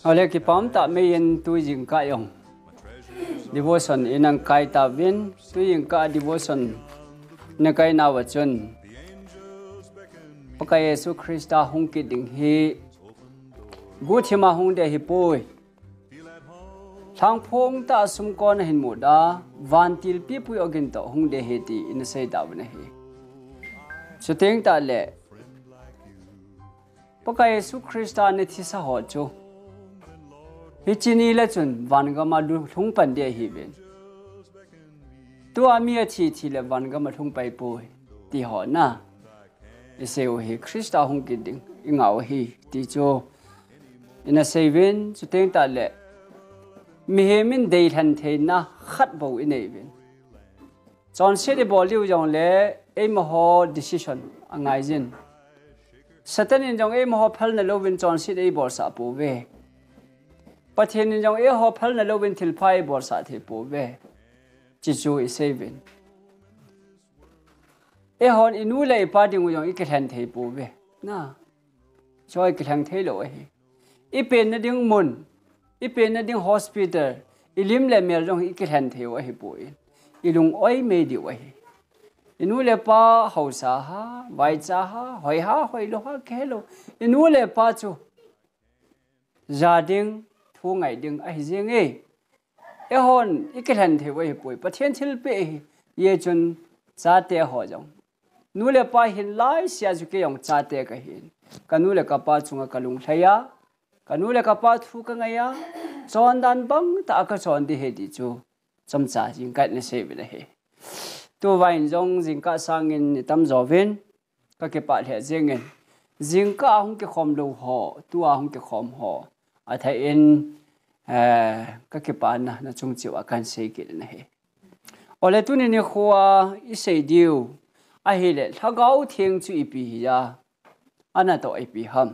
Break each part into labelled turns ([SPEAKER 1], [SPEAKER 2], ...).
[SPEAKER 1] Ole ki pam ta me yen tu jing ka yong devotion inang kai ta vin tu jing ka devotion na kai na wa chun pakai Yesu Krista hung ki ding hi gu thima hung de hi poi thang phong ta sum kon hin mu da van til pi pui ogin to hung de he ti in sei da bne hi so teng ta le pakai Yesu Krista ne thi sa ho chu hichini la chun van ga ma du thung pan de hi ben tu ami a thi le van ga ma thung pai poi ti ho na iseu hi Krista hung ki ding ingao hi ti cho in a seven chu teng ta le mi he min dei than the na khat bo in ei ben chon se de bol liu jong le ei mo ho decision angai jin satan in jong ei mo ho phal na lo win chon se ei bor sa pu ve pathen in jong ei ho phal na lo win thil phai bor sa the pu ve chi chu i seven e hon inu le pa ding jong i ke than the pu ve na choi ke thang the lo hi i pen na ding mun i pen na ding hospital ilim le mel jong i ke than the wa hi pu ilung oi me di wa hi inu le pa hausa ha vai cha ha hoi lo ha ke lo inu le pa chu za ding thu ngai ding ai jing e hon i ke than the wa hi pu pathen thil pe ye chun cha te ho jong nu le pa hin lai sia ju ke yong cha te ka hin kanu le ka pa chunga kalung thaya kanu le ka pa thu ka ngaya chon dan bang ta ka chon di he di chu cham cha jing ka ne se bi le he tu vain jong jing ka sang in tam zo vin ka ke pa le jing en jing ka hung ke khom lo ho tu a hung ke khom ho a thai in ka ke pa na chung chi wa kan se ki ne he ole tu ni khuwa i se diu a hi le thagau theng chu i pi ya ana to ai pi ham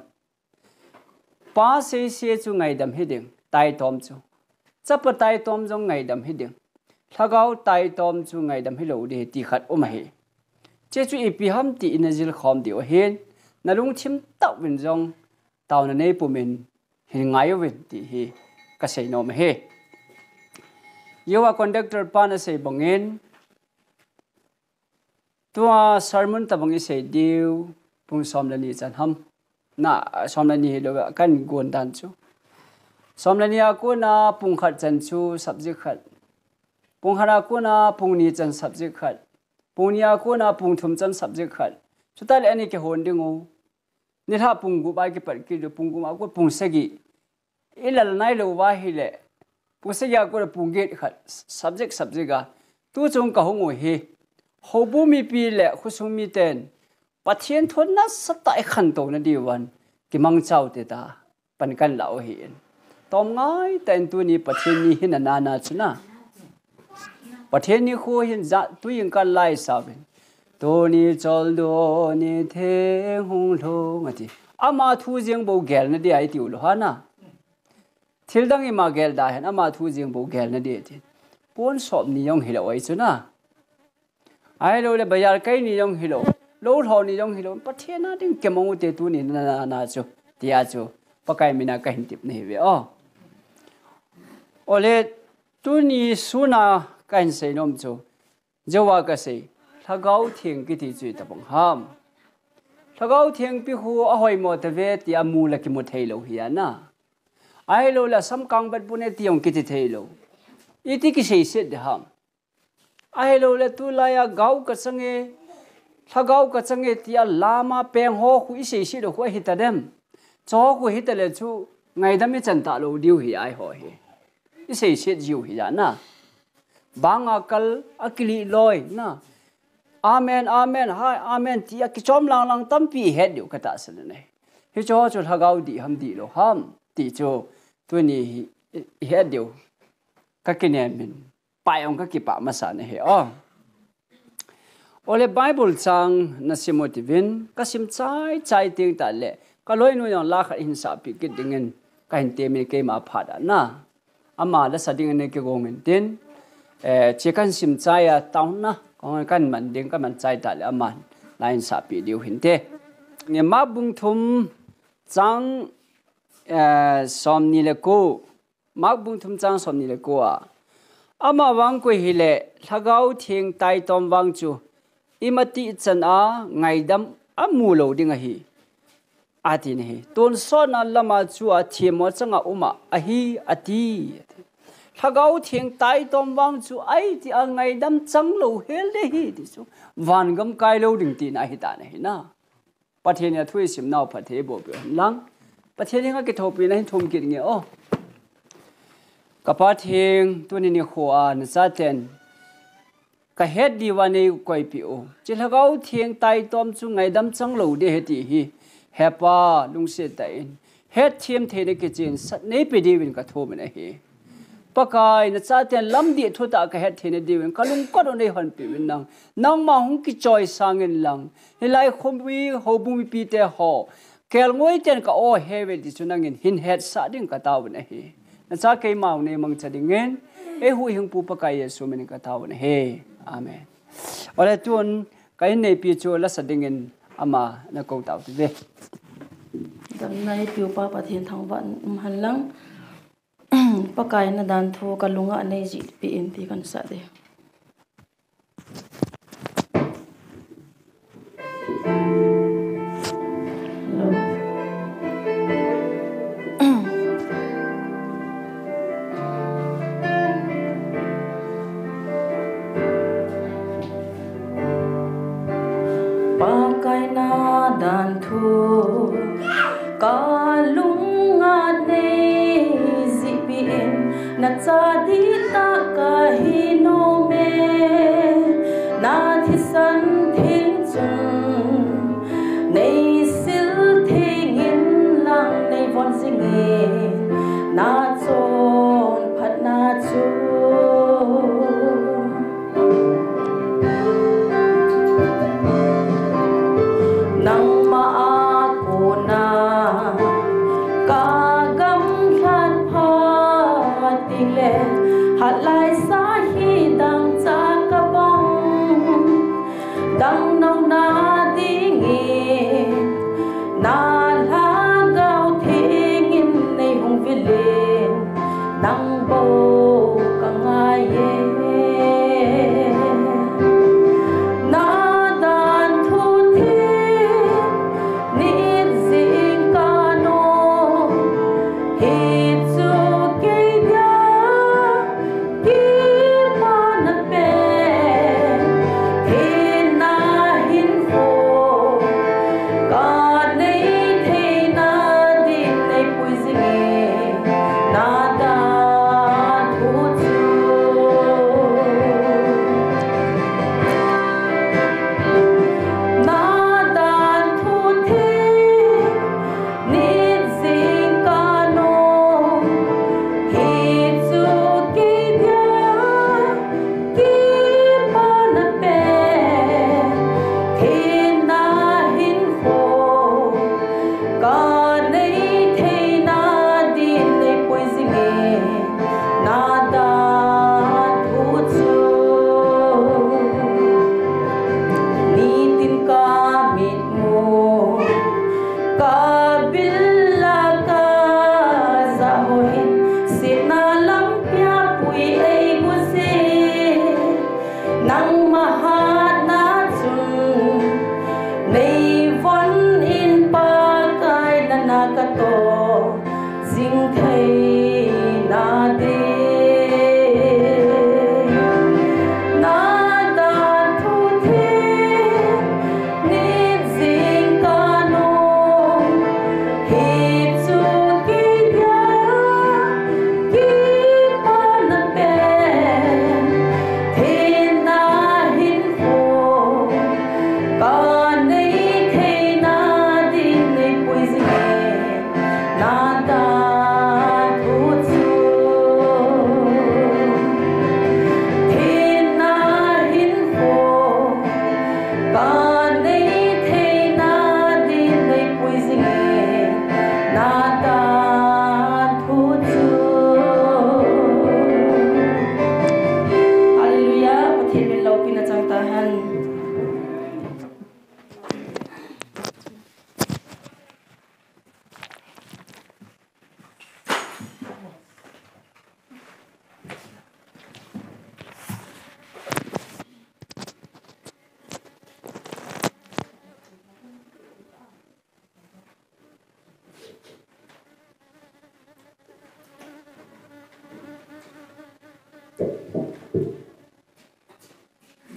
[SPEAKER 1] pa se chu ngai dam hi ding tai tom chu chap tai tom jong ngai dam hi ding thagau tai tom chu ngai dam hi lo de ti khat o ma he che chu i pi ham ti inazil khom di o hen nalung thim tau win jong taw na nei pu min hi ngai win ti hi ka sei no ma he yewa conductor pa na sei bangin tua sermon tabang i sei diu pung som la ni chan ham na som la ni lo kan gon dan chu som la ni a ko na pung khat chan chu subject khat pung hara ko na pung ni chan subject khat pung ni a ko na pung thum chan subject khat chutal ani ke hon dingo ni tha pung gu ba ke par ki pung gu ma ko pung se gi ilal nai lo wa hi le pung se ya ko pung ge khat subject ga tu chung ka hong he hobu mi pi le khusung mi ten pathian thon na satai khan to na diwan ki mang chau te ta pan kan lao hi tom ngai ten tu ni pathian ni hin na na chuna pathian ni kho hin za tu yin kan lai sa ben to ni chol do ni the hung lo ngati ama thu jeng bo gel na di ai tiu lo ha na thil dang i ma gel da hen ama thu jeng bo gel na di ti pon sop ni yong hi lo ai chuna ai lo le bayar kai ni yong hi lo lo tho ni yong hi lo pathian na ding kemong te tu ni na chu tia chu pakai mina ka hin tip nei ve o ole tu ni suna kan sei nom chu jawa ka sei thagau theng ki ti chui ta bang ham thagau theng pi hu a hoi mo te ve ti amu la ki mo thei lo hi na ai lo la sam kang bat bu ne ti yong ki ti thei lo iti ki sei se de ham ai lo le tu la ya gau ka change thagau ka change tia lama peng ho khu i sei si do ho hi ta dem cho khu hi ta le chu ngai dam mi chan ta lo diu hi ai ho hi i sei si jiu hi ya na banga kal akili loi na amen amen hai amen tia ki chom lang tam pi he diu ka ta san ne hi cho chu thagau di ham di lo ham ti chu tu ni he diu ka ki ne min pai ong ka ki pa ma sa ne he o ole bible chang na simotivin ka sim chai ting ta le ka loi nu yong la kha hin sa pi ki dingen ka hin te mi ke ma pha da na ama la sa ding ne ke gong en tin che kan sim chai ya taw na kong kan man ding ka man chai ta le aman lain sa pi diu hin te nghe má bung thum trăng xóm ni lệ cô má bung thum trăng xóm ni lệ cô à ama wang ko hi le thagau thing tai tom wang chu imati chan a ngai dam amu lo ding a hi atin hi ton so na lama chu a thiemo changa uma a hi ati thagau thing tai tom wang chu ai ti a ngai dam chang lo hel de hi ti chu van gam kai lo ding ti na hi ta na hi na pathen ya thui sim nau pathe bo be lang pathen nga ke thopi na thum ki nge o kapat heng tu ni khoa na sa ten ka het di wani koi pi o chilhagau thieng tai tom chu ngai dam chang lo de heti hi hepa lung se ta in het thiam the ne ke chin sat nei pe di win ka tho me na hi pakai na sa ten lam di thu ta ka het the ne di win kalung ko do nei hon pi win nang ma hung ki choi sangin lang hilai khom wi ho bu mi pi te ho kel ngoi ten ka o he we di chu nangin hin het sa ding ka taw na hi na sa kai mau ne mang chadingen e hu hing pu pakai yesu men ka taw na he amen ola tuon kai nei pi chu la sadingen ama na ko taw ti ve
[SPEAKER 2] dan nai piu pa pathen thang ban han lang pakai na dan thu ka lunga nei ji pi in ti kan sa de dan thu ka lunga nei zipin na cha di ta ka hino me na thi san thing chung nei sil thing in lang nei von singe na chon phat na chu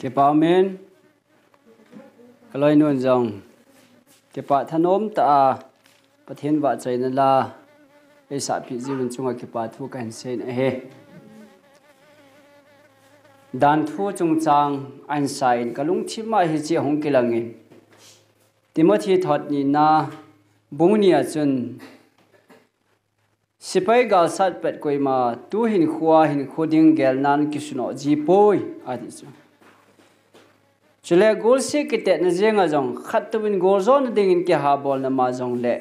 [SPEAKER 1] cái bảo men cái lời nuôn dòng cái bảo thân ôm taประเทศว่าใจนั่นละไอ้สาพิจิวันจงอาคิปาทุกันเซนเฮดันทูจงจางอันไซน์กลุงที่มาฮิจิหงกิลังเงินติมทีทอดนี่นาบุญเนี่ยจนสิไปกาสัตเป็ดกุยมาตูหินขวาหินขวดิงเกลนันกิสโนจีโปยอาดิจูจุเลกอลสิกิเตนเจงอาจงขัดตัววินกอลซอนดิ่งกิฮาบอลนมาจงเล่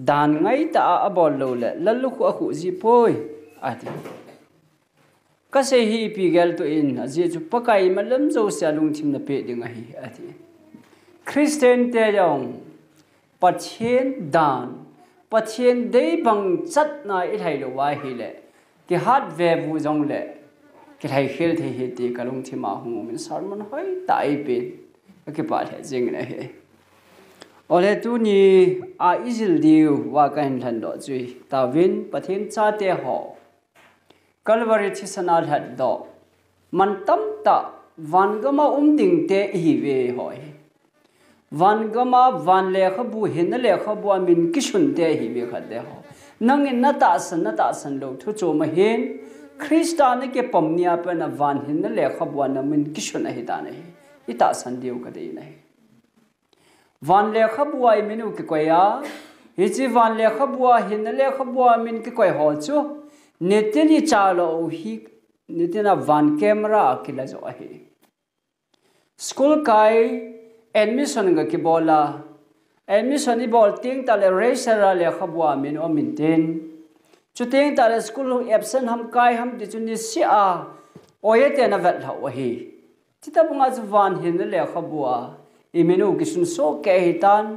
[SPEAKER 1] ดานไงตาอาบอลโลเล่ลัลลุกอคุจีโปยอาดิก็เสียฮีปีเกลตัวอินอาจีจุปกายมันเริ่มโจเสียลุงทิมนเปดิงอาฮีอาดิคริสเตียนเตยองปัจเจนดานปัจเจนได้บังจัดนายไทยโลวาฮีเล่ที่ฮัดเวบูจงเล่ที่ไทยเฮลที่เฮตีกลุงที่มาหงมันสารมันห้อยตายเป็นก็ปาเทจริงนะเฮโอเลตุนีอาอิจิลดิวว่ากันทันดอจุยตาวินประเทศชาติหอกัลวาริทิสนาหัดดอมันตั้มตาวันก็มาดิ่งเตะฮีเวหอยวันก็มาวันเล่ขบูเห็นเล่ขบัวมินกิชุนเตะฮีเวขัดเดหอนังอินนัตตาสันโลทุโจมาเห็นคริสตานके पमनिया पे न वान हिन ले खबवा न मिन किशु नहीं ताने इता संदेव कदे नहीं वान ले खबवा मिनु के कोया हिची वान ले खबवा हिन ले खबवा मिन के कोय हो चो नेतेनी चालो ही नेतेना वान कैमरा किला जो है स्कूल काय एडमिशन ग के बोला एडमिशन नि बोल तिंग ताले रेसर ले खबवा मिन ओ मिनटेन चुतें ताले स्कूल एब्सेंट हम काय हम दिचुनि सिआ ओयते ना वत हो ही चिता बुंगा जवान हिन ले खबुआ इमेनु किसुन सो के हितान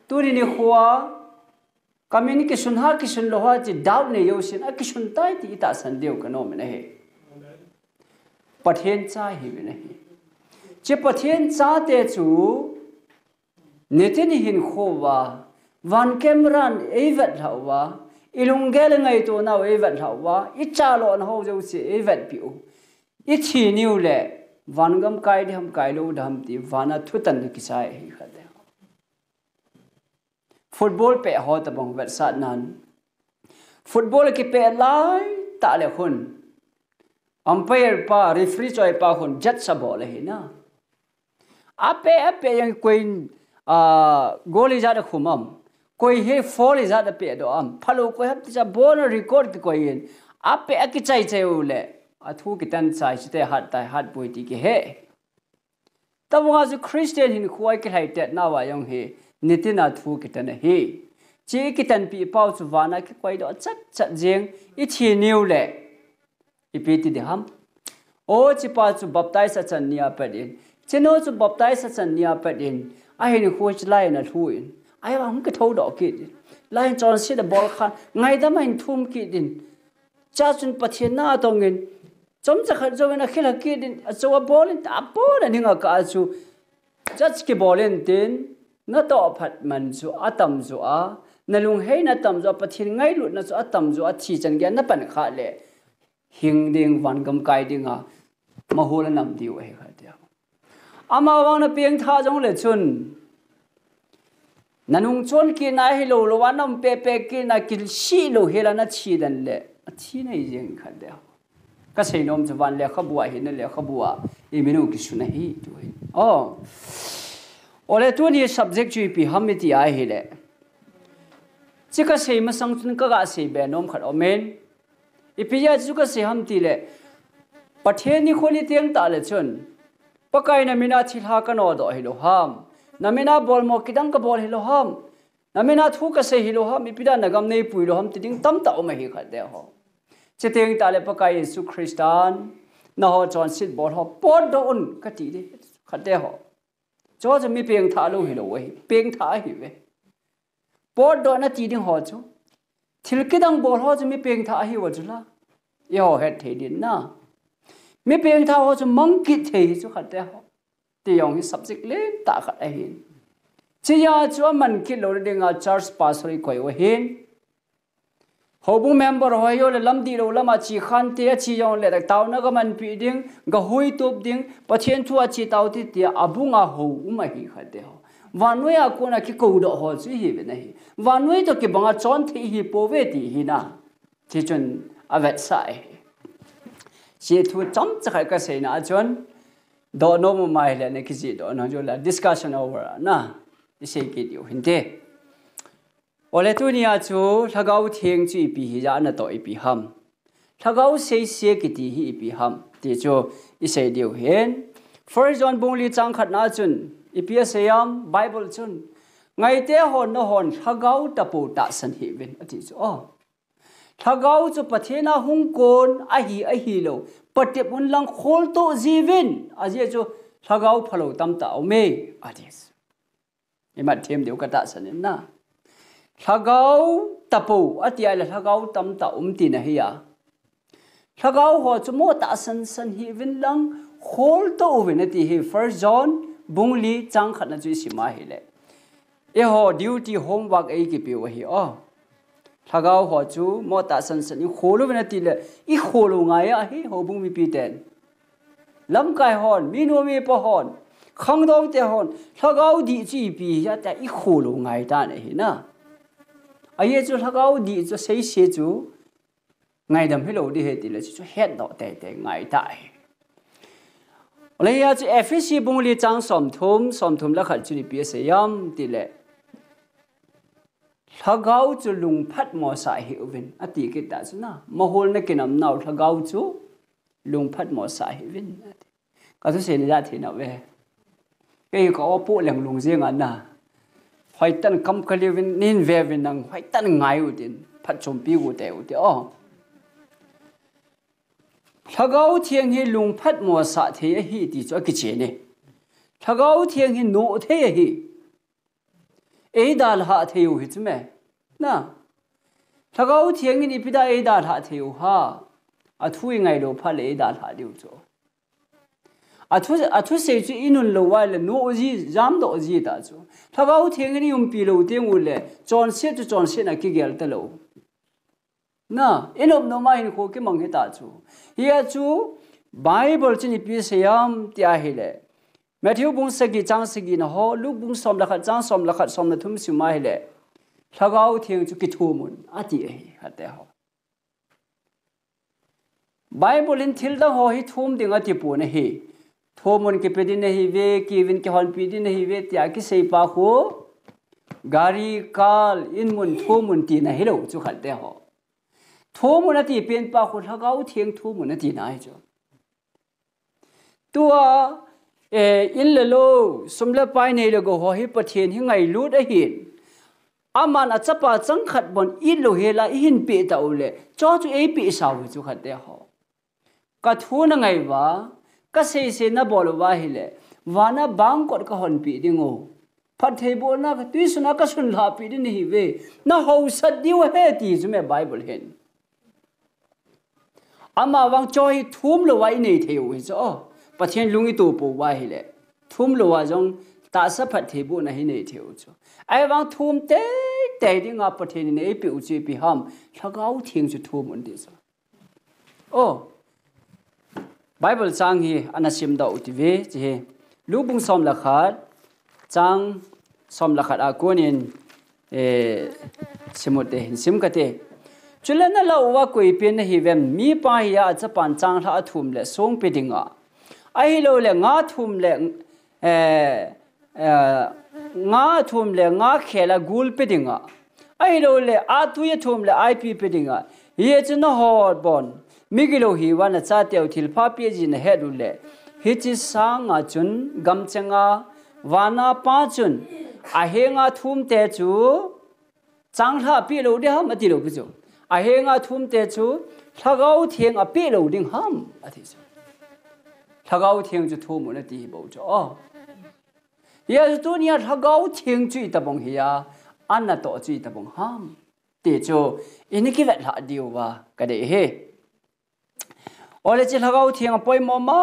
[SPEAKER 1] तुरी नि हुआ कम्युनिकेशन हा किसुन लोहा जि डाउट ने योसिन आ किसुन ताई ति इता संदेव कनो में नहीं पठेन चा ही में नहीं जे पठेन चा ते चु नेतिनि हिन खोवा वन कैमरान एवत हवा ilungel ngai to na we vat hawa ichalo an ho jo si e vat piu ichi niu le wangam kai dham kai lo dham ti wana thutan ki sai hi khade football pe ho ta bang vat sat nan football ki pe lai ta le khun umpire pa referee choi pa khun judge sa bol hi na ape yang queen goal is at khumam कोई हे fall is आदा पे दो हम फलो कोई हम तिजा bone record के कोई इन आप पे अकी चाय चाय उले अथु की तन चाय चिते हाथ बोइटी के है तब वहाँ जो क्रिस्टियन हिन खुआई के हाइटे ना वायों है नितिन अथु की तन है ची की तन पी पाउ चुवाना के कोई दो चट जेंग इची न्यू ले इपीती दे हम ओ चिपा चु बप्ताइस अचन निया पदिन चिनो चु बप्ताइस अचन निया पदिन आहिन खुआई चलाई न थुइन ai ba hum ke thau do ki lain chon si da bol khan ngai da main thum ki din cha chun pathian na tongin chom cha khat jo na khila ki din achawa bolin ta bol ani nga ka chu judge ke bolin tin na to phat man chu atam chu a nalung hei na tam jo pathian ngai lut na chu atam jo a thi chan gyan na pan kha le hing ding wan gam kai ding a ma hol nam diu he kha dia ama wang na piang tha jong le chun nanung chon ki na hi lo lo wanam pe ki na kil shi lo hela na chi dan le chi nei jeng kha de ka sei nom jwan le khabua hi na le khabua e menu ki suna hi tu hi ole tu ni subject ju pi hamiti ai hi le chi ka sei ma sang chun ka ga sei be nom khat omen e pi ya chu ka sei ham ti le pathe ni kholi tiang ta le chun pakai na mina thil ha ka no do hi lo ham namina bol mo kidang ka bol hilo ham namina thu ka se hilo ham ipida nagam nei puilo ham tiding tam ta ma hi kha de ho cheteng ta le pakai yesu christian na ho chon sit bol ho pot do un ka ti de kha de ho cho je mi peng tha lo hilo we peng tha hi we pot do na ti ding ho chu thil kidang bol ho je mi peng tha hi wa jula yo het the din na mi peng tha ho chu mang ki the chu kha de ho tiong hi subject le ta khat a hin chia chu man ki lo ringa church pastor koi wa hin hậu bung member hoi yo le lam di ro lama chi khan te chi yong le tau na ga man pi ding ga hoi top ding pathian thu chi tau ti ti abunga ho uma hi khate ho vanoi a ko na ki ko do ho chi hi be nei vanoi to ki banga chon thi hi po ve ti hi na chi chun avet sai chi thu chom cha ka sei na chon do no mo mai le ne ki ji do no jo la discussion over na ise ki dio hinte ole tu nia chu thagau theng chi pi hi ja na to i pi ham thagau sei se ki ti hi pi ham ti chu ise dio hen first John bung li chang khat na chun ips yam bible chun ngai te hon no hon thagau tapu ta san hi win ati chu thagau chu pathena hung kon a hi lo patep un lang khol to jiwin aje chu thagau phalo tam ta me adis ima them deu ka ta san na thagau tapu atia la thagau tam ta ti na hiya thagau ho chu mo ta san hi win lang khol to win ati hi first John bungli chang khat na chu sima hi le e ho duty homework ai ki pi wa hi thagau ho chu mo ta san i kholu win ati le I kholu nga ya hi ho bung mi pi ten lam kai hon mi no mi po hon khang dong te hon thagau di chi pi ya ta I kholu ngai ta ne hi na ai chu thagau di chu sei se chu ngai dam hello di he ti le chu het do te ngai ta le ya chu FSC bung li chang som thum la khal chu ni pi se yam ti le thagau chu lung phat mo sa hi win ati ki ta chu na mahol na kinam naw thagau chu lung phat mo sa hi win ka chu se ni da thi na we ke ko pu leng lung jeng an na hoi tan kam kali win nin ve win nang hoi tan ngai u din phat chom pi u te thagau thieng hi lung phat mo sa the hi ti chu ki che ne thagau thieng hi no the hi e dal ha the u hi chme na thagau thieng ni pida e dal ha the u ha athui ngai lo pha le e dal ha diu chu athu se chu inun lo wa le no ji jam do ji ta chu thagau thieng ni pi lo teng u le chon se na ki gel ta lo na inom no mai ko ki mang he ta chu hiya chu bible chi ni pi se yam tia hi le Matthew bung sagi chang sagi na ho Luke bung som la khat chang som la khat som na thum si mai le thagau thieng chu ki thu mun ati hi hate ho bible in thil da ho hi thum ding ati pu na hi thomun ki pedin hi ve ki win ki hon pedin hi ve tia ki sei pa ko gari kal in mun thomun ti na hi lo chu khat te ho thomun ati pen pa ko thagau thieng thomun ati na hi chu tua in le lo sumla pai nei le go ho hi pathian hi ngai lut a hin aman a chapa chang khat bon I lo hela hin pe ta ule cho chu e pi sa hu chu khat te ho ka thu na ngai wa ka se na bol wa hi le wana bang kot ka hon pi dingo phat thei bo na ka tu suna ka sun la pi din hi ve na ho sat di wa he ti chu me bible hen ama wang choi thum lo wai nei theu hi cho pathian lungi to po wa hi le thum lo wa jong ta sa phat thei bo na hi nei theu chu ai wang thum te ding a pathian nei pi u chi pi ham thagau thieng chu thum un ti so bible chang hi anasim da uti ve che lu bung som la khat chang som la khat a konin simute sim ka te chulana la wa koi pen hi vem mi pa ya chapan chang tha thum le song pe dinga ai lo le nga thum le nga thum le nga khela gul pe dinga ai lo le a tu ye thum le ip pe dinga ye chna hot bon migilo hi wana cha teu thil pha pe ji na he du le hi chi sang a chun gam chenga wana pa chun a henga thum te chu chang tha pi lo de ha ma ti lo bu chu a henga thum te chu thagau thieng a pi lo ding ham a thi chu thagau thieng chu thu mu na ti bo chu ya tu nia thagau thieng chu ta bong hi ya an na to chu ta bong ham ti chu ini ki la diu wa ka de he ole chi thagau thieng poi mo ma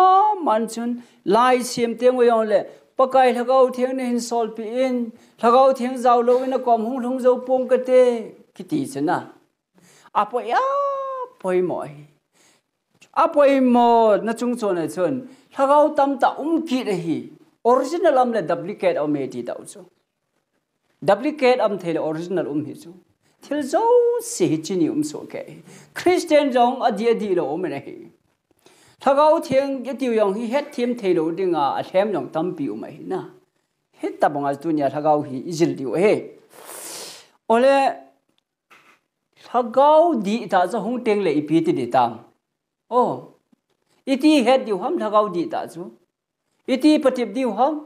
[SPEAKER 1] man chun lai sim teng we on le pakai thagau thieng ne hin sol pi in thagau thieng zau lo in kom hung thung zo pom ka te ki ti chna apoi a poi moi apoi mo na chung chon ai chon thagau tam ta ki re hi original am le duplicate am me ti dau chu duplicate am thele original hi chu thil zo si hi chini so ke Christian jong adi lo me hi thagau thieng ge tiu yong hi het thim thelo dinga a thlem yong tam pi mai na het ta bonga tu nya thagau hi izil diu he ole thagau di ta zo hung teng le ipi ti di tam oh iti het diu ham thagau di ta chu iti patip diu ham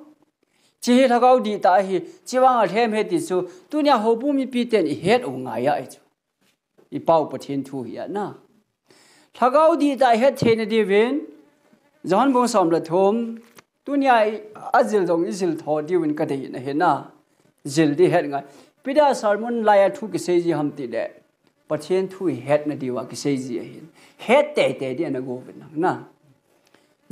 [SPEAKER 1] chi thagau di ta hi chiwang a thlem he ti chu tu nya ho bu mi pi ten i het o nga ya ai chu i pau pathin thu hi na thagau di ta het thene di wen zon bong som la thom tu nya azil dong izil tho di win ka dei na he na zil di het nga pida sermon la ya thu ki se ji ham ti le pathin thu het na di wa ki se ji hin het te di na go win na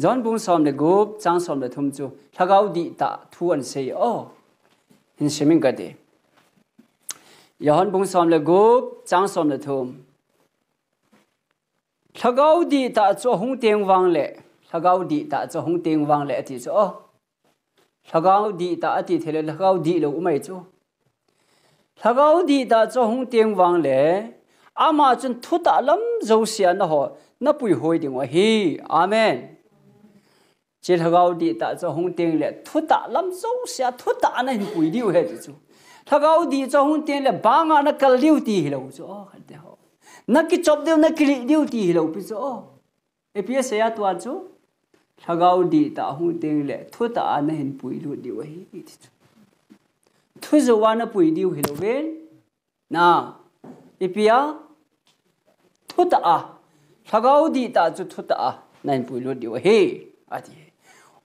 [SPEAKER 1] zon bong som le go chang som la thum chu thagau di ta thu an se oh hin shiming ka de yon bong som le go chang som la thum thagau di ta cho hung teng wang le thagau di ta cho hung teng wang le ati cho thagau di ta ati thele thagau di lo umai chu thagau di ta cho hung teng wang le ama chun thu ta lam zo sia na ho na pui hoi ding wa hi amen che thagau di ta cho hung teng le thu ta lam zo sia thu ta na hin pui diu he chu thagau di cho hung teng le banga na kal diu ti hi lo chu khat de ho na ki chop deu na kili diu ti hi lo pi chu eps ya tu chu thagau di ta hung teng le thu ta na hin pui lu diu hi thu zo wa na pui diu hi lo ven na ipia thu ta thagau di ta chu thu ta na hin pui lu diu hi ati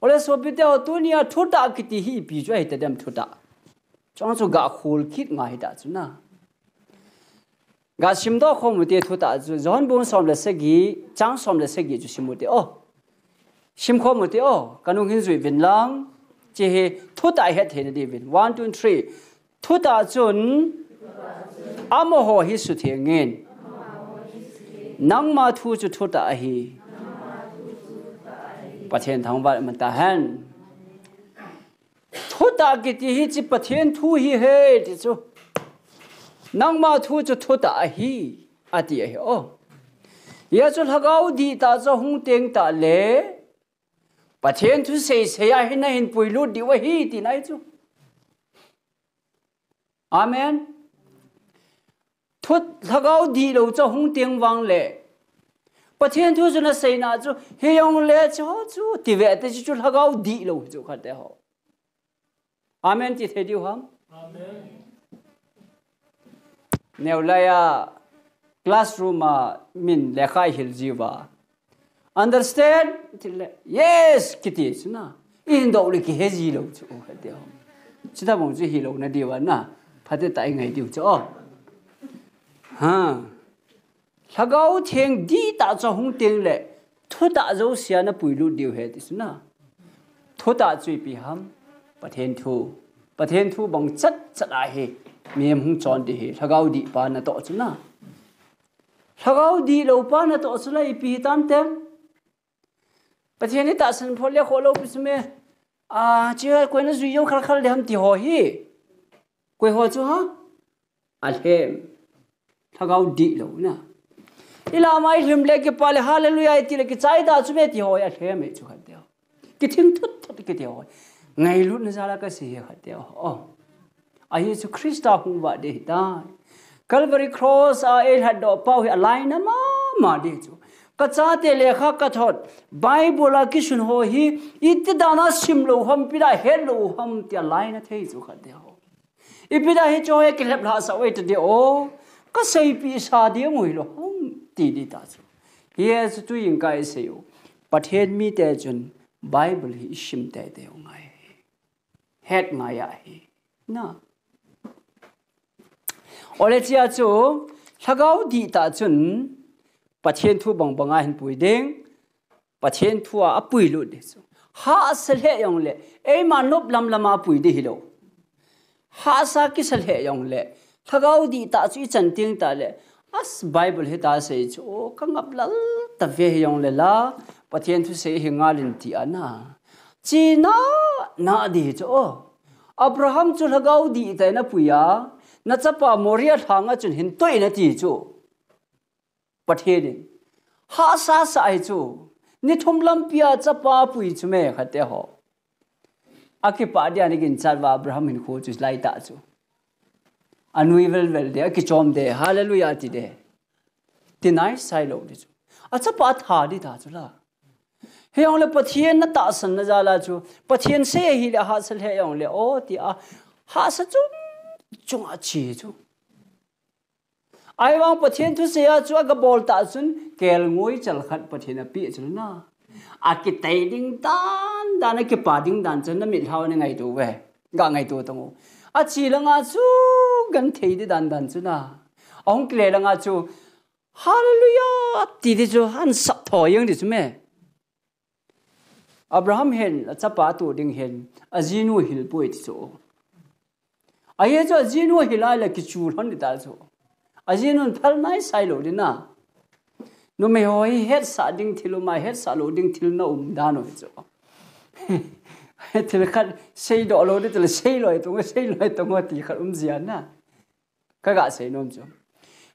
[SPEAKER 1] ole so pi te tu nia thu ta ki ti hi pi jo hi te dem thu ta chong chu ga khol khit nga hi ta chu na ga sim do khom te thu ta chu zon bon som le se gi chang som le se gi chu sim te sim khom te kanung hin zui bin lang che he thu ta he the ne vin 1 2 3 thu ta chun amo ho hi su the ngin nang ma thu chu thu ta hi pathen thang ba man ta han thu ta ki ti hi chi pathen thu hi he ti chu nang ma thu chu thu ta hi ati hi ya chu thagau di ta cho hung teng ta le pathen thu se ya hi na hin pui lu di wa hi ti nai chu amen thu thagau di lo cho hung teng wang le pathen thu chu na se na chu he yong le chu ti ve te chu thagau di lo chu khat de ho amen ti the diu ham amen neulaya classroom ma min lekha hil jiwa understand yes kiti suna in do le ki he ji lo chu khat de ho chita bong chu hi lo na diwa na phate tai ngai diu chu ha thagau theng di ta cho hung teng le thu ta zo sia na pui lu diu he ti suna thu ta chui pi ham pathen thu bong chat a he mem hung chon di he thagau di pa na to chu na thagau di lo pa na to chu lai pi tam tem pathen ni ta san phol le kholo pi sme chi ko na zui yo khal le ham ti ho hi ko ho chu ha al hem thagau di lo na ila mai him le ke pale hallelujah ti le ke chai da chu me ti ho ya hem me chu khat de ki thim thut ke ti ho ngai lu na sala ka si khat de ai Yesu Christa hung ba de ta Calvary cross a el had do pau hi line ma de chu ka cha te le kha ka thot bible a ki sun ho hi it dana sim lo ham pira hello ham ti line thei chu khat de ho ipida hi cho he ke lep la sa wait de ka sei pi sa de moi lo hum ti di ta chu yes tu yin kai se yo pathen mi te chun bible hi sim te de ngai het ma ya hi na ole chia chu thagau di ta chun pathen thu bang banga hin pui ding pathen thu a pui lu de chu ha sel he yong le e ma nop lam lama pui de hi lo ha sa ki sel he yong le thagau di ta chu chan ting ta le as Bible he ta se chu ka ngap lal ta ve yong le la pathian thu se hi ngalin ti ana chi na di chu Abraham chu lagau di ta na puya na chapa Moria thanga chun hin toi na ti chu pathian ha sa ai chu ni thum lam pia chapa pui chu me khate ho aki pa dia ni gin chalwa Abraham hin kho chu lai ta chu anui vel de ki chom de hallelujah ti de tinai sai lo di chu acha pa tha di ta chu la he ong le pathian na ta san na jala chu pathian se hi le ha sal he ong le o ti a ha sa chu chung a chi chu ai wang pathian thu se a chu ga bol ta sun kel ngoi chal khat pathian a pi chu na a ki tai ding dan dan ki pa ding dan chen na mi thau ne ngai tu we ga ngai tu tong a chi la nga chu gan thei di dan dan chu na ong kle la nga chu hallelujah ti di chu han sa tho yang di chu me Abraham hen a chapa tu ding hen azinu hil poi ti chu ai cho azinu hilai la ki chu hon di ta chu azinu thal nai sai lo di na no me hoi het sa ding thilu ma het sa lo ding thil na da no chu til khat sei do lo di til sei loi tu ti khat zian na ka ga sei nom chu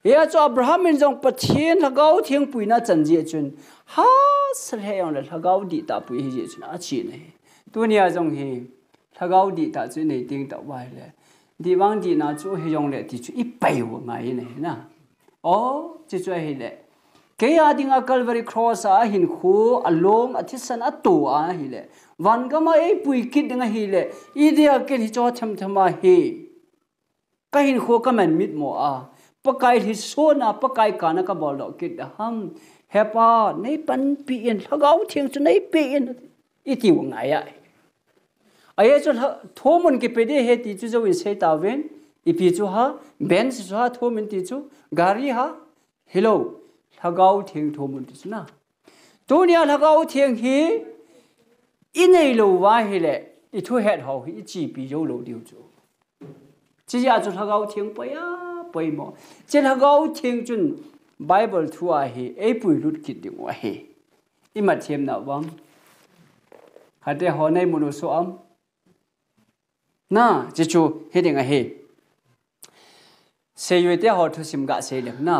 [SPEAKER 1] ya cho Abraham in jong pathian lagau thiang pui na chan ji chun ha sal he yong la lagau di ta pui hi ji chun a chi nei tu nia jong hi lagau di ta chu nei ting ta wai le di wang di na chu he yong le ti chu I pai wo ngai nei na o chi chu hi le ke ya ding a Calvary cross a hin khu along a thisan a tu a hi le wan ga ma ei pui kit ding a hi le I dia ke hi cho tham thama hi ka hin khu ka man mit mo a pakai hi so na pakai ka na ka bol do kit ham hepa nei pan pi in lagau thiang chu nei pi in I ti wo ngai ai ai chu thomun ki pe de he ti chu zo in sei ta ven I pi chu ha ben chu ha thomun ti chu gari ha hello lagau thiang thomun ti chu na tu nia lagau thiang hi inei lo wa hi le I thu het ho hi chi pi yo lo diu chu chi ya chu lagau thiang pa ya pai mo che lagau thiang chun Bible thu a hi ei pui lut kit ding wa hi I ma them na wang hate ho nei munu so am na che chu he ding a he se yue te ho thu sim ga se le na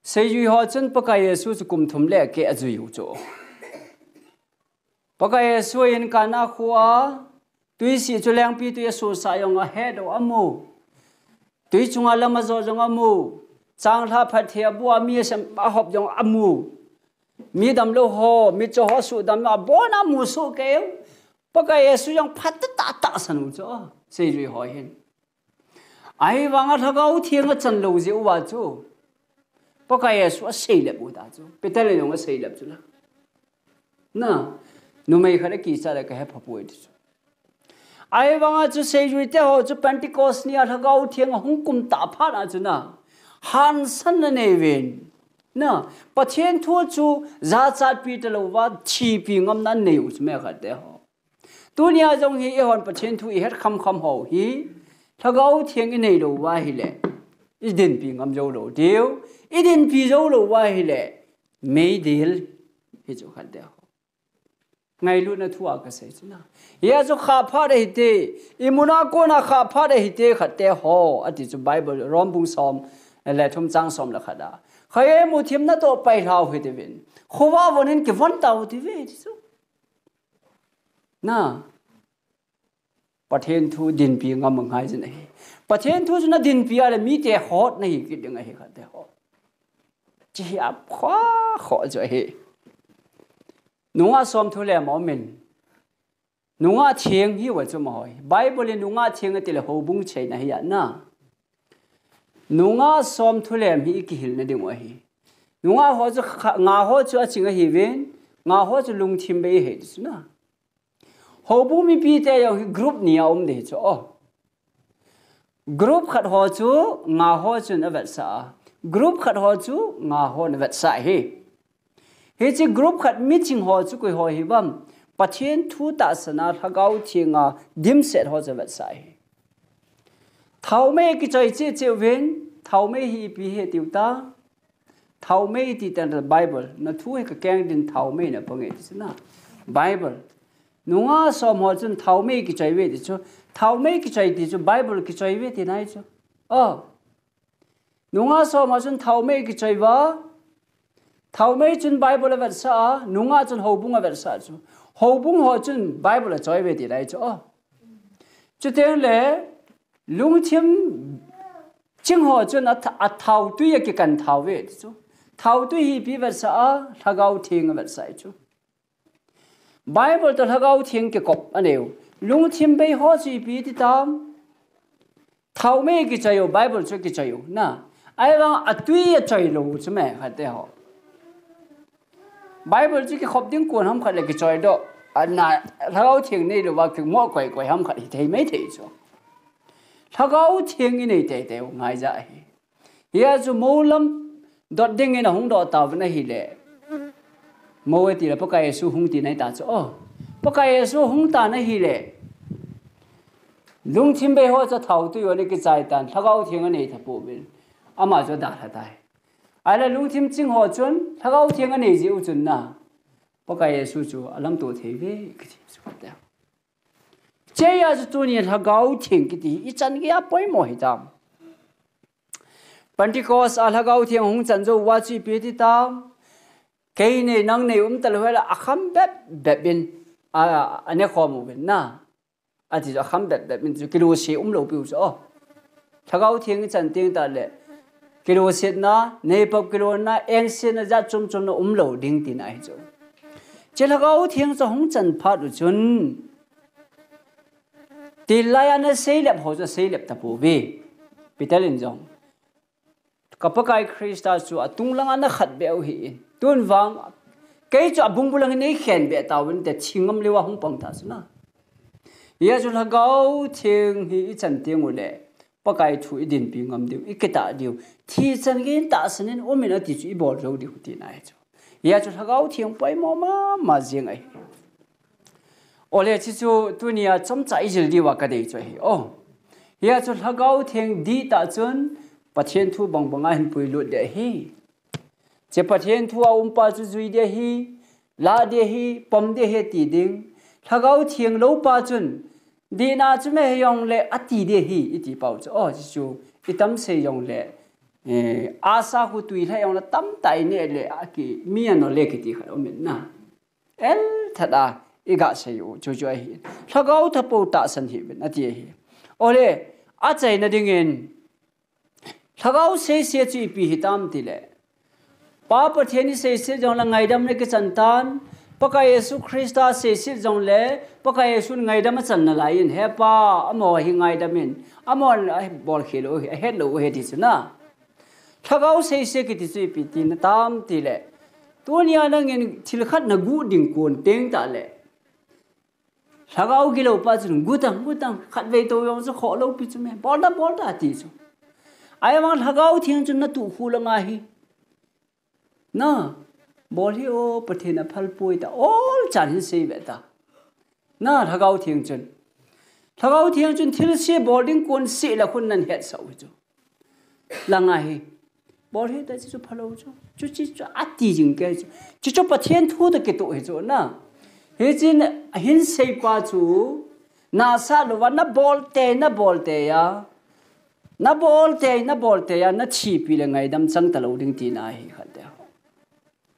[SPEAKER 1] se yu ho chen pa ka yesu chu kum thum le ke aju yu chu pa ka yesu in ka na khuwa tui si chu leng pi tu yesu sa yong a he do amu tui chunga lama zo jong amu chang tha phat thia bua mi sam a hop jong amu mi dam lo ho mi cho ho su dam a bo na mu su ke pa ka yesu yong phat ta san u cho se ri ho hin ai wang a thagau thiang a chan lo je wa chu pa ka yesu a sei le bu da chu petel yong a sei le chu la na nu mai khare ki sa le ka he phapu ti chu ai wang a chu sei ri te ho chu Pentecost ni a thagau thiang a hung kum ta pha na chu na han san na ne ven na pathian thu chu za chat pi te lo wa chi pi ngam nan ne u me kha te ho tunia jong hi e hon pathian thu I het kham ho hi thagau thiang I nei lo wa hi le I din pi ngam jo lo deu I din pi jo lo wa hi le mei dil hi chu kha te ho ngai lu na thua ka sei chu na ya chu kha pha de hi te imuna ko na kha pha de hi te kha te ho ati chu Bible rom bung som le thum chang som la khada khaye mu thim na to pai lau hi te vin khowa wonin ki von tau ti ve chu na pathian thu din pi ngam ngai jin ai pathian thu na din pi ale mi te hot na hi ki ding ai kha te ho chi ap kho kho jo he nunga som thu le mo min nunga thieng hi wa chu mo Bible nunga thieng ti le ho bung chei na hi ya na nunga som thu le mi ki hil na ding wa hi nunga ho chu nga ho chu a chinga hi ven nga ho chu lung thim be he chu na ho bu mi pi te yo group ni om de chu group khat ho chu nga ho chu na vet sa group khat ho chu nga ho na vet sa hi he chi group khat meeting ho chu ko ho hi bam pathian thu ta sana thagau thinga dim set ho vet sa hi thau me ki choi che che ven thau me hi pi he tiu ta thầu mấy thì tên là Bible nó thu hay cái keng din thầu mấy nè bằng ấy chứ na Bible nung á xóm họ chân thầu mấy cái trái về thì chứ thầu mấy cái trái thì chứ Bible cái trái về thì này chứ nung á xóm họ chân thầu mấy cái trái vợ thầu mấy chân Bible là vật sao nung á chân hậu bung là vật sao chứ hậu bung họ chân Bible là trái về thì này chứ cho nên là lung thiêm chính họ chân thầu tuy cái cần thầu về chứ thầu tuy hi bị vật sao thagao thiên vật sao chứ Bible to thagao thiên cái cột anh em lung thiêm bây họ chỉ bị thì tam thầu mấy cái trái Bible cho cái trái na ai vang tuy trái lâu chứ mẹ phải thế họ Bible chỉ cái khop tiếng cuốn không phải là cái trái đó na thagao thiên này làว่าคือมั่วquậy quậy không phải thì mấy thì chứ thagao thiên cái này thế ngay ra hiện giờ mua lắm đợt đinh này không đợt tàu vẫn hay lệ mua thì là bác cái số không thì này ta cho bác cái số không ta này hay lệ lung chim bay hoa cho thầu tôi ở cái trái tan thagao thiên cái này thật bổ bên mà cho đã thật đấy ai là lung chim chính họ chuẩn thagao thiên cái này dễ chuẩn na bác cái số chú làm tổ thế về cái gì số đấy chế ya cho tôi này thagao thiên cái gì ít chân cái áp bơi mỏi đam Pentecost alhagau thiang hung chanjo wachi peti tam kei ne nang ne tal hela akham bep bin ane khomu bin na ati jo akham bep bin jo kilo se lo piu so thagau thiang chan ting ta le kilo se na ne pop kilo na en se na ja chum chum no lo ding tin ai jo che thagau thiang cho hung chan pha du chun ti lai na se lep ho jo se lep ta pu vi pitalin jong kapakai Krista chu atung lang ana khat beu hi tun wang ke chu abung bulang nei khen be tawin te chingam lewa hung pang ta suna ya chu lagau thing hi chan tiang ule pakai thu idin pi ngam diu iketa diu thi chan gen ta sanin omin ati chu ibol ro diu ti nai chu ya chu lagau thiang pai mo ma jeng ai ole chi chu tunia chamcha ijil diwa ka dei chu hi ya chu lagau thiang di ta chun Pathian thu bang banga hin pui lut de hi che pathian thu pa chu zui de hi la de hi pom de he ti ding thagau thiang lo pa chun dina chu me yong le ati de hi iti pau chu itam se yong le asa hu tui la yong la tam tai ne le aki mi an le ki ti kha omen na el thada iga se yu chu hi thagau thapo ta san hi ben ati hi ole a chai na dingin thagau se chi pi hitam tile pa patheni se jong la ngai dam ne ke chantan paka Yesu Krista se jong le paka Yesu ngai dam chan na lain he pa amo hi ngai damin amo bol khelo he lo he ti chuna thagau se ki ti pi tin tam tile tunia nang in thil khat na gu ding kon teng ta le thagau gi lo pa chun gu tang khat ve to yong so kho lo pi chu me bol da ti chu ai mang thagau thiang chun na tu khu la nga hi na bol hi o pathena phal poi ta all chan hin sei be ta na thagau thiang chun thil se boarding kon se la khun nan het sau chu la nga hi bol hi ta chu phalo chu ati jing ke chu pathen thu da ke to he chu na he chin hin sei pa chu na sa lo wa na bol te ya na bol te ya na chi pi le ngai dam chang ta lo ding ti na hi khat da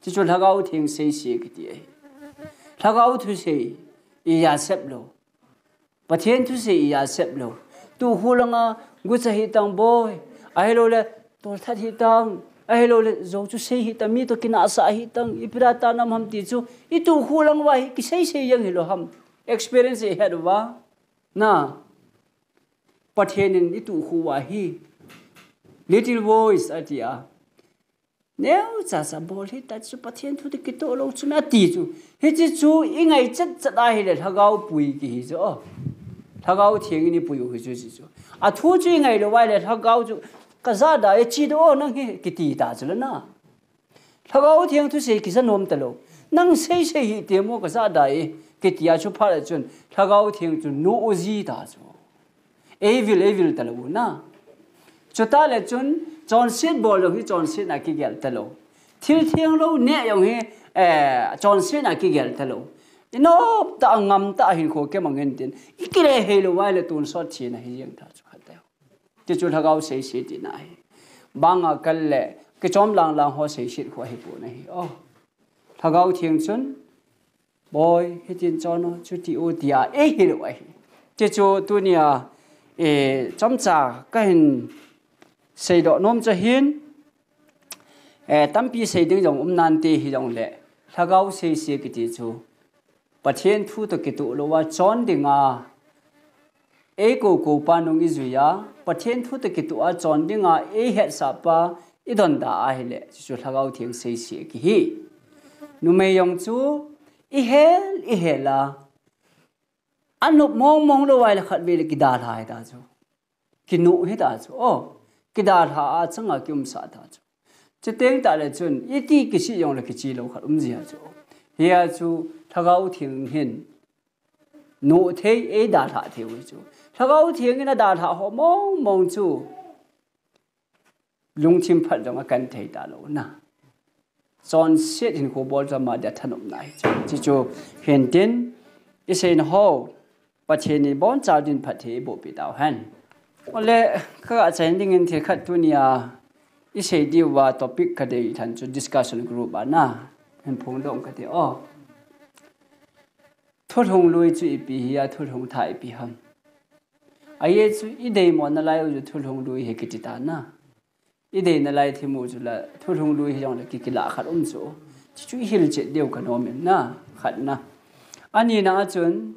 [SPEAKER 1] chi chu thagau thing sei ki ti ai thagau thu sei i ya sep lo pathen thu sei i ya sep lo tu hulanga gu cha hi tang boy ai lo le to that hi tang ai lo le zo chu sei hi ta mi to kina sa hi tang i pra ta nam ham ti chu i tu hulang wa hi ki sei yang hi lo ham experience he had wa na Pathian itu huwa hi little voice atia neu cha sa bol hi ta chu pathian thu ki to lo chu na ti chu he chi chu ingai chat a hi le thagau pui ki hi zo thagau thieng ni pui hu chu chu a thu chu ingai lo wai le thagau chu ka za da e chi do nang hi ki ti ta chu na thagau thieng thu se ki sa nom ta lo nang sei hi te mo ka za da e ki ti a chu pha le chun thagau thieng chu no ozi ta chu evil talo na chota le chun John Seed bol hi John Seed na ki gel talo thil thiang lo ne yong he John Cena ki gel thalo no ta ngam ta hin kho ke mangen tin ikire he lo wai le tun so chi na hi yang ta chu khat te chu thagau sei sei ti na hi banga kal le ke chom lang lang ho sei shit kho hi pu na hi thagau thiang chun boy he tin chono chu ti o dia he lo ai te chu tu nia chom cha ka hin sei do nom cha hin tampi sei ding jong nan te hi jong le thagau sei sei ki ti chu pathian thu to ki tu lo wa chon dinga ko pa nong izuya pathian thu to ki tu a chon dinga he sa pa idon da a hele chu thagau thiang sei sei ki hi nu me yong chu i hela anup mong lo wai la khat ve le ki da thai da chu ki nu he da chu ki da tha a changa kyum sa da chu chiteng ta le chun iti ki si yong le ki chi lo khat ji ha chu ya chu thagau thiang hin nu the da tha the wi chu thagau thiang ina da tha ho mong chu lung chim phat jong kan thei ta lo na John set in ko bol ma da thanom nai chi chu hen tin isen ho pacheni bon cha din phathe bo pi daw han ole ka chen ding in the khat tu nia isei di wa topic ka dei than chu discussion group ana hen phung dong ka te thot hong lui chu pi ya thot hong thai pi ham ai chu I dei mo na lai ju thot hong lui he ki ti ta na I dei na lai thimu chu la thot hong lui he jong la ki la khat chu chu hil che deu ka no men na khat na ani na chun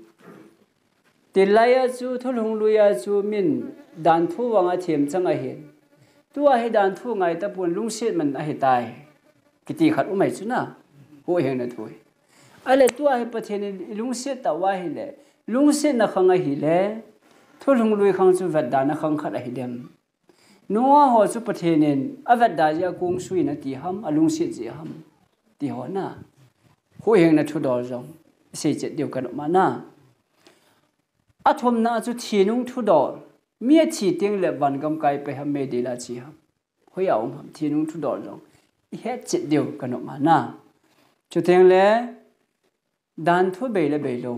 [SPEAKER 1] ti lai chu thot hong lui ya chu min dan thu wanga them changa he tua he dan thu ngai ta pun lung set man a he tai ki ti khat umai chu na ho heng na thui ale tua he pathen lung set ta wa hi le lung set na khanga hi le thol hung lui khang chu vat da na khang khat a hi dem noa ho chu pathen avat da ja kung sui na ti ham alung set ji ham ti ho na ho heng na thu dor jong se che deu kan ma na athom na chu thinung thu dor mia chi ting le ban gam kai pe ham me de la chi ham hoya ham thinung thu dor jong he che deu kan ma na chu teng le dan thu be le be lo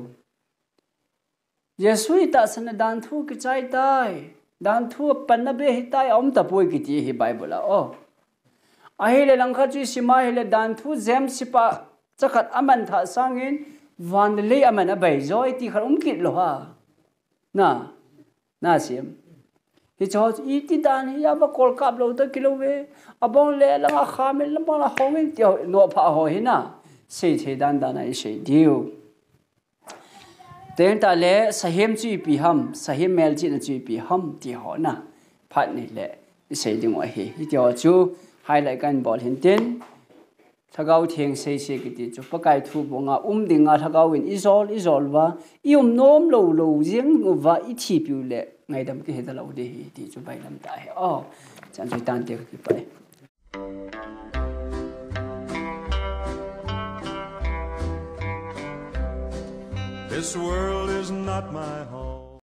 [SPEAKER 1] Yesui ta san dan thu ki chai tai dan thu pan na be hi tai om ta poi ki ti hi bible la a hi le lang kha chi sima hi le dan thu zem sipa chakhat aman tha sangin van le aman a bai zoi ti khar kit lo ha na sim hi cho I ti dan hi ya ba kol kap lo ta kilo we abong le la kha me la ba la hongin ti no pha ho hi na sei the dan na sei diu ten ta le sahem chi pi ham sahem mel chi na chi pi ham ti ho na phat ni le sei ding wa hi ti ho chu highlight kan bol hin ten thagau thiang sei se ki ti chu pakai thu bonga dinga thagau in izol wa nom lo jing wa I thi pi le ngai dam ki he da lo de hi ti chu bai lam ta he chan chu tan te ki pai
[SPEAKER 3] This world is not my home.